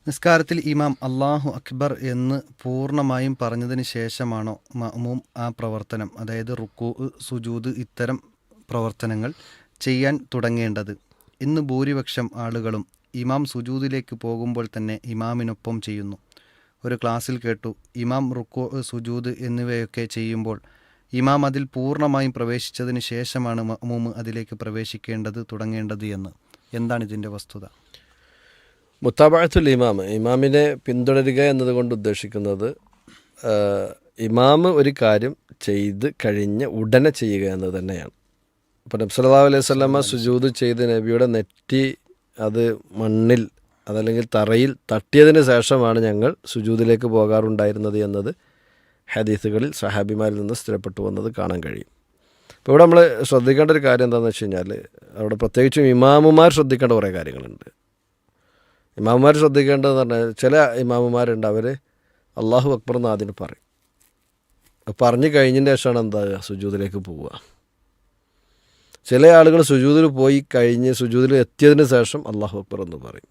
നിസ്കാരത്തിൽ ഇമാം അല്ലാഹു അക്ബർ എന്ന് പൂർണ്ണമായും പറഞ്ഞതിന് ശേഷമാണോ മഅ്മൂം ആ പ്രവർത്തനം, അതായത് റുക്കൂ, സുജൂദ് ഇത്തരം പ്രവർത്തനങ്ങൾ ചെയ്യാൻ തുടങ്ങേണ്ടത്? ഇന്ന് ഭൂരിപക്ഷം ആളുകളും ഇമാം സുജൂദിലേക്ക് പോകുമ്പോൾ തന്നെ ഇമാമിനൊപ്പം ചെയ്യുന്നു. ഒരു ക്ലാസ്സിൽ കേട്ടു, ഇമാം റുക്കൂ, സുജൂദ് എന്നിവയൊക്കെ ചെയ്യുമ്പോൾ ഇമാം അതിൽ പൂർണ്ണമായും പ്രവേശിച്ചതിന് ശേഷമാണ് മഅ്മൂം അതിലേക്ക് പ്രവേശിക്കേണ്ടത് തുടങ്ങേണ്ടത് എന്ന്. എന്താണ് ഇതിൻ്റെ വസ്തുത? മുത്താബഅത്തുൽ ഇമാം, ഇമാമിനെ പിന്തുടരുക എന്നതുകൊണ്ട് ഉദ്ദേശിക്കുന്നത് ഇമാമ് ഒരു കാര്യം ചെയ്ത് കഴിഞ്ഞ് ഉടനെ ചെയ്യുക എന്നത് തന്നെയാണ്. അപ്പോൾ നബി സല്ലല്ലാഹു അലൈഹി വസല്ലമ സുജൂദ് ചെയ്ത് നബിയുടെ നെറ്റി അത് മണ്ണിൽ അതല്ലെങ്കിൽ തറയിൽ തട്ടിയതിന് ശേഷമാണ് ഞങ്ങൾ സുജൂദിലേക്ക് പോകാറുണ്ടായിരുന്നത് എന്നത് ഹദീസുകളിൽ സഹാബിമാരിൽ നിന്ന് സ്ഥിരപ്പെട്ടു വന്നത് കാണാൻ കഴിയും. അപ്പോൾ ഇവിടെ നമ്മൾ ശ്രദ്ധിക്കേണ്ട ഒരു കാര്യം എന്താണെന്ന് വെച്ച് കഴിഞ്ഞാൽ, അവിടെ പ്രത്യേകിച്ചും ഇമാമുമാർ ശ്രദ്ധിക്കേണ്ട കുറേ കാര്യങ്ങളുണ്ട്. ഇമാമുമാർ ശ്രദ്ധിക്കേണ്ടതെന്ന് പറഞ്ഞാൽ, ചില ഇമാമുമാരുണ്ട്, അവർ അല്ലാഹു അക്ബർ എന്ന് ആദ്യം പറയും. പറഞ്ഞു കഴിഞ്ഞതിന് ശേഷമാണ് എന്താകുക, സുജൂദിലേക്ക് പോവുക. ചില ആളുകൾ സുജൂദിൽ പോയി കഴിഞ്ഞ് സുജൂദിൽ എത്തിയതിന് ശേഷം അല്ലാഹു അക്ബർ എന്ന് പറയും.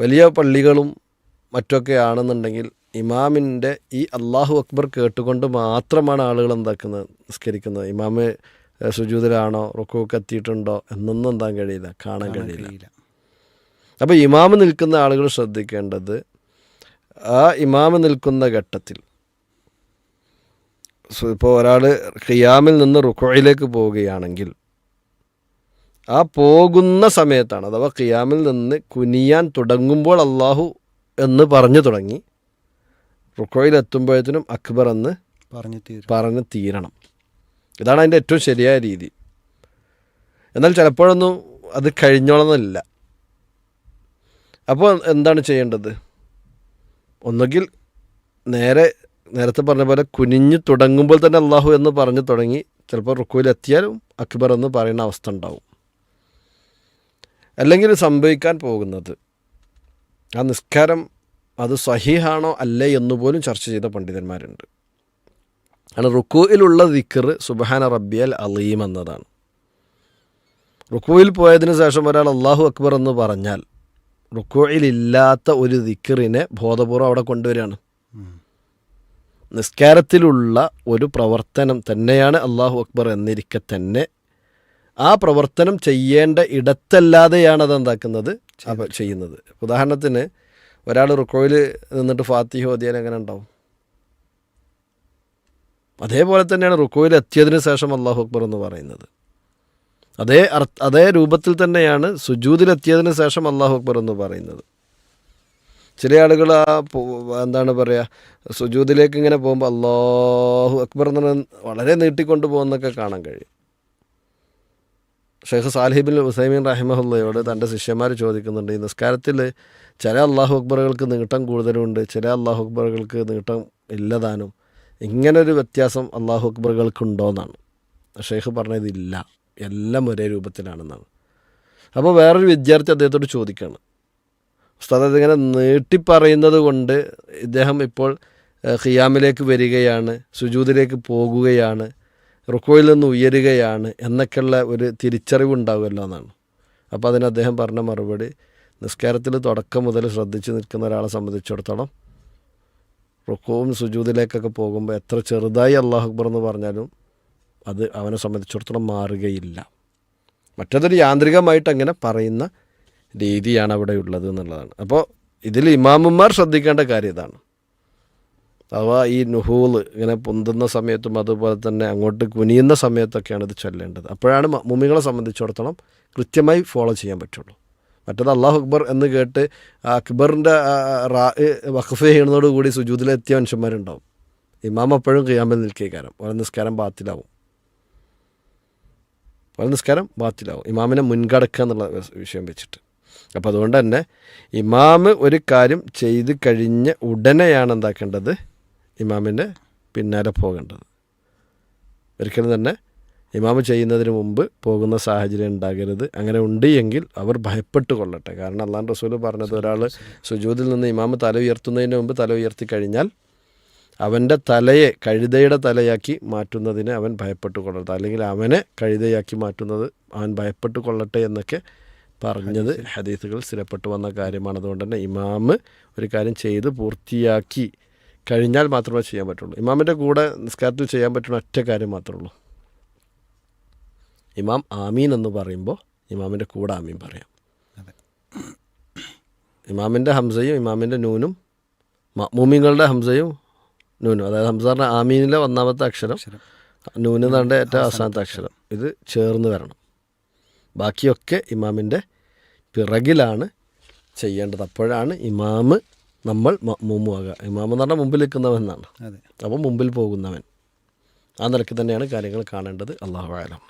വലിയ പള്ളികളും മറ്റൊക്കെ ആണെന്നുണ്ടെങ്കിൽ ഇമാമിൻ്റെ ഈ അല്ലാഹു അക്ബർ കേട്ടുകൊണ്ട് മാത്രമാണ് ആളുകൾ എന്താക്കുന്നത്, നിസ്കരിക്കുന്നത്. ഇമാമ് സുജൂദിലാണോ റുക്കൂക്ക് എത്തിയിട്ടുണ്ടോ എന്നൊന്നും എന്താൻ കഴിയില്ല, കാണാൻ കഴിയില്ല. അപ്പോൾ ഇമാമ് നിൽക്കുന്ന ആളുകൾ ശ്രദ്ധിക്കേണ്ടത്, ആ ഇമാമ് നിൽക്കുന്ന ഘട്ടത്തിൽ ഇപ്പോൾ ഒരാൾ ഖിയാമിൽ നിന്ന് റുക്കൂയിലേക്ക് പോവുകയാണെങ്കിൽ ആ പോകുന്ന സമയത്താണ്, അഥവാ ഖിയാമിൽ നിന്ന് കുനിയാൻ തുടങ്ങുമ്പോൾ അല്ലാഹു എന്ന് പറഞ്ഞു തുടങ്ങി റുക്കൂയിലെത്തുമ്പോഴത്തേനും അക്ബർ എന്ന് പറഞ്ഞ് തീരണം. ഇതാണ് അതിൻ്റെ ഏറ്റവും ശരിയായ രീതി. എന്നാൽ ചിലപ്പോഴൊന്നും അത് കഴിഞ്ഞോളന്നില്ല. അപ്പോൾ എന്താണ് ചെയ്യേണ്ടത്? ഒന്നുകിൽ നേരത്തെ പറഞ്ഞ പോലെ കുനിഞ്ഞ് തുടങ്ങുമ്പോൾ തന്നെ അല്ലാഹു എന്ന് പറഞ്ഞു തുടങ്ങി ചിലപ്പോൾ റുക്കൂയിലെത്തിയാലും അക്ബർ എന്ന് പറയുന്ന അവസ്ഥ ഉണ്ടാവും. അല്ലെങ്കിൽ സംഭവിക്കാൻ പോകുന്നത്, ആ നിസ്കാരം അത് സഹീഹാണോ അല്ലേ എന്നുപോലും ചർച്ച ചെയ്ത പണ്ഡിതന്മാരുണ്ട്. ആണ് റുക്കൂയിലുള്ള ദിക്ർ സുബ്ഹാന റബ്ബിയൽ അലീം എന്നതാണ്. റുക്കൂയിൽ പോയതിന് ശേഷം ഒരാൾ അല്ലാഹു അക്ബർ എന്ന് പറഞ്ഞാൽ റുക്കൂയിലില്ലാത്ത ഒരു ദിക്റിനെ ബോധപൂർവ്വം അവിടെ കൊണ്ടുവരികയാണ്. നിസ്കാരത്തിലുള്ള ഒരു പ്രവർത്തനം തന്നെയാണ് അല്ലാഹു അക്ബർ എന്നിരിക്കെ തന്നെ ആ പ്രവർത്തനം ചെയ്യേണ്ട ഇടത്തല്ലാതെയാണ് അതെന്താക്കുന്നത്, ചെയ്യുന്നത്. ഉദാഹരണത്തിന് ഒരാൾ റുക്കൂയിൽ നിന്നിട്ട് ഫാത്തിഹ ഓതിയാൽ എങ്ങനെ ഉണ്ടാവും? അതേപോലെ തന്നെയാണ് റുക്കൂയിൽ എത്തിയതിന് ശേഷം അല്ലാഹു അക്ബർ എന്ന് പറയുന്നത്. അതേ രൂപത്തിൽ തന്നെയാണ് സുജൂദിലെത്തിയതിന് ശേഷം അല്ലാഹു അക്ബർ എന്ന് പറയുന്നത്. ചില ആളുകൾ എന്താണ് പറയുക, സുജൂദിലേക്ക് ഇങ്ങനെ പോകുമ്പോൾ അല്ലാഹു അക്ബർ എന്ന് വളരെ നീട്ടിക്കൊണ്ട് പോകുന്നൊക്കെ കാണാൻ കഴിയും. ഷെയ്ഖ് സാലിഹ് ഇബ്നുൽ ഉസൈമീൻ റഹിമഹുള്ളയോട് തൻ്റെ ശിഷ്യന്മാർ ചോദിക്കുന്നുണ്ട്, ഈ നിസ്കാരത്തിൽ ചില അല്ലാഹു അക്ബറുകൾക്ക് നീട്ടം കൂടുതലുണ്ട്, ചില അല്ലാഹു അക്ബറുകൾക്ക് നീട്ടം ഇല്ലതാനും, ഇങ്ങനൊരു വ്യത്യാസം അല്ലാഹു അക്ബറുകൾക്കുണ്ടോയെന്നാണ്. ഷെയ്ഖ് പറഞ്ഞതില്ല, എല്ലാം ഒരേ രൂപത്തിലാണെന്നാണ്. അപ്പോൾ വേറൊരു വിദ്യാർത്ഥി അദ്ദേഹത്തോട് ചോദിക്കുകയാണ്, ഉസ്താദ് അതിങ്ങനെ നീട്ടിപ്പറയുന്നത് കൊണ്ട് ഇദ്ദേഹം ഇപ്പോൾ ഖിയാമിലേക്ക് വരികയാണ്, സുജൂദിലേക്ക് പോകുകയാണ്, റുക്കൂയിൽ നിന്ന് ഉയരുകയാണ് എന്നൊക്കെയുള്ള ഒരു തിരിച്ചറിവുണ്ടാകുമല്ലോ എന്നാണ്. അപ്പോൾ അതിന് അദ്ദേഹം പറഞ്ഞ മറുപടി, നിസ്കാരത്തിൽ തുടക്കം മുതൽ ശ്രദ്ധിച്ച് നിൽക്കുന്ന ഒരാളെ സംബന്ധിച്ചിടത്തോളം റുക്കൂവും സുജൂദിലേക്കൊക്കെ പോകുമ്പോൾ എത്ര ചെറുതായി അല്ലാഹു അക്ബർ എന്ന് പറഞ്ഞാലും അത് അവനെ സംബന്ധിച്ചിടത്തോളം മാറുകയില്ല. മറ്റതൊരു യാന്ത്രികമായിട്ട് അങ്ങനെ പറയുന്ന രീതിയാണ് അവിടെ ഉള്ളത് എന്നുള്ളതാണ്. അപ്പോൾ ഇതിൽ ഇമാമുമാർ ശ്രദ്ധിക്കേണ്ട കാര്യം ഇതാണ്. അഥവാ ഈ നുഹൂള് ഇങ്ങനെ പൊന്തുന്ന സമയത്തും അതുപോലെ തന്നെ അങ്ങോട്ട് കുനിയുന്ന സമയത്തൊക്കെയാണ് ഇത് ചൊല്ലേണ്ടത്. അപ്പോഴാണ് മുഅ്മിനുകളെ സംബന്ധിച്ചിടത്തോളം കൃത്യമായി ഫോളോ ചെയ്യാൻ പറ്റുള്ളൂ. മറ്റത് അല്ലാഹു അക്ബർ എന്ന് കേട്ട് ആ അക്ബറിൻ്റെ വഖഫ് ചെയ്യുന്നതോടുകൂടി സുജൂദിലെത്തിയ മനുഷ്യന്മാരുണ്ടാവും. ഇമാം അപ്പോഴും ഖിയാമിൽ നിൽക്കുകയും ഓരോ നിസ്കാരം ബാത്തിലാവും. ഇമാമിനെ മുൻകടക്കുക എന്നുള്ള വിഷയം വെച്ചിട്ട്. അപ്പോൾ അതുകൊണ്ട് തന്നെ ഇമാമ് ഒരു കാര്യം ചെയ്ത് കഴിഞ്ഞ് ഉടനെയാണ് എന്താക്കേണ്ടത്, ഇമാമിൻ്റെ പിന്നാലെ പോകേണ്ടത്. ഒരിക്കലും തന്നെ ഇമാമ് ചെയ്യുന്നതിന് മുമ്പ് പോകുന്ന സാഹചര്യം ഉണ്ടാകരുത്. അങ്ങനെ ഉണ്ട് എങ്കിൽ അവർ ഭയപ്പെട്ട് കൊള്ളട്ടെ. കാരണം അല്ലാഹു റസൂൽ പറഞ്ഞത്, ഒരാൾ സുജൂദിൽ നിന്ന് ഇമാമ് തല ഉയർത്തുന്നതിന് മുമ്പ് തല ഉയർത്തി കഴിഞ്ഞാൽ അവൻ്റെ തലയെ കഴുതയുടെ തലയാക്കി മാറ്റുന്നതിന് അവൻ ഭയപ്പെട്ട് കൊള്ളട്ടെ, അല്ലെങ്കിൽ അവനെ കഴുതയാക്കി മാറ്റുന്നത് അവൻ ഭയപ്പെട്ട് കൊള്ളട്ടെ എന്നൊക്കെ പറഞ്ഞത് ഹദീസുകൾ സ്ഥിരപ്പെട്ടു വന്ന കാര്യമാണ്. അതുകൊണ്ട് തന്നെ ഇമാമ് ഒരു കാര്യം ചെയ്ത് പൂർത്തിയാക്കി കഴിഞ്ഞാൽ മാത്രമേ ചെയ്യാൻ പറ്റുള്ളൂ. ഇമാമിൻ്റെ കൂടെ നിസ്കാരത്തിൽ ചെയ്യാൻ പറ്റുന്ന ഒറ്റ കാര്യം മാത്രമേ ഉള്ളൂ. ഇമാം ആമീൻ എന്ന് പറയുമ്പോൾ ഇമാമിൻ്റെ കൂടെ ആമീൻ പറയാം. ഇമാമിൻ്റെ ഹംസയും ഇമാമിൻ്റെ നൂനും മഅ്മൂമിങ്ങളുടെ ഹംസയും നൂനും, അതായത് ഹംസാറിൻ്റെ ആമീനിലെ ഒന്നാമത്തെ അക്ഷരം, നൂന് തണ്ട ഏറ്റവും അവസാനത്തെ അക്ഷരം, ഇത് ചേർന്ന് വരണം. ബാക്കിയൊക്കെ ഇമാമിൻ്റെ പിറകിലാണ് ചെയ്യേണ്ടത്. അപ്പോഴാണ് ഇമാമ് നമ്മൾ മഅ്മൂമുമാകുക. ഇമാം എന്ന് പറഞ്ഞാൽ മുമ്പിൽ നിൽക്കുന്നവൻ എന്നാണ്. അപ്പോൾ മുമ്പിൽ പോകുന്നവൻ. ആ നിലയ്ക്ക് തന്നെയാണ് കാര്യങ്ങൾ കാണേണ്ടത്. അല്ലാഹു അഅലം.